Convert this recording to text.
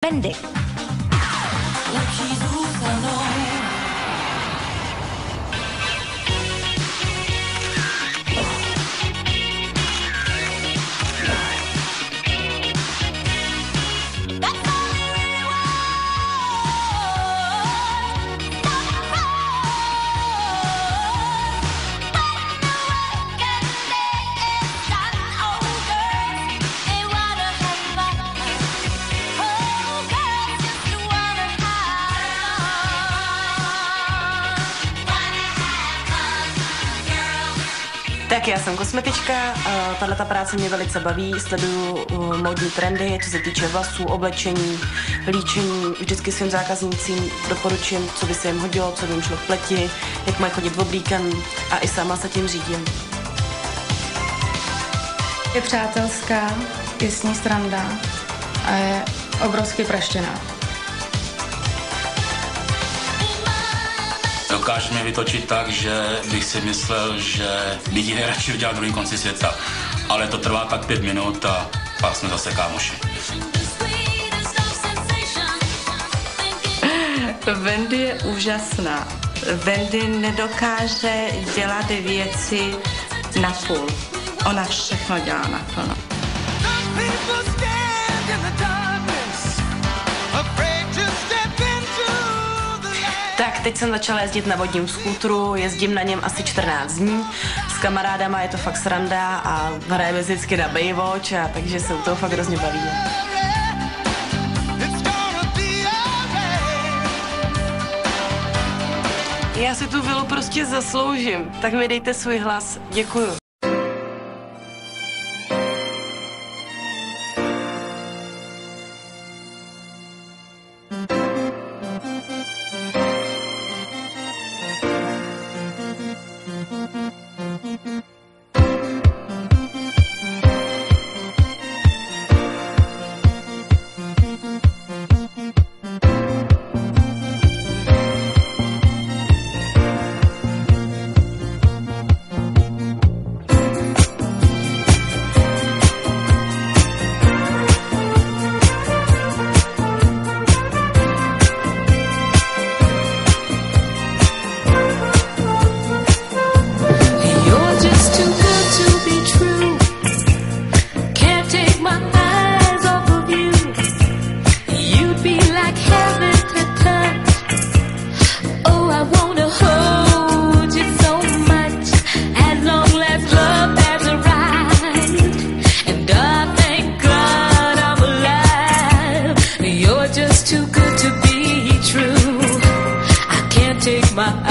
Bendy. Tak já jsem kosmetička, tato práce mě velice baví, sleduju módní trendy, co se týče vlasů, oblečení, líčení, vždycky svým zákaznícím doporučím, co by se jim hodilo, co by jim šlo v pleti, jak mají chodit oblíkem a i sama se tím řídím. Je přátelská, je s ní sranda a je obrovsky praštěná. Dokáže mě vytočit tak, že bych si myslel, že bych ji nejradši udělal na druhém konci světa. Ale to trvá tak 5 minut a pak jsme zase kámoši. Wendy je úžasná. Wendy nedokáže dělat věci na půl. Ona všechno dělá naplno. Tak, teď jsem začala jezdit na vodním skútru, jezdím na něm asi 14 dní. S kamarádama je to fakt sranda a hrajeme vždycky na Baywatch, a takže se u toho fakt hrozně bavíme. Já si tu vilu prostě zasloužím, tak mi dejte svůj hlas. Děkuju. Too good to be true. I can't take my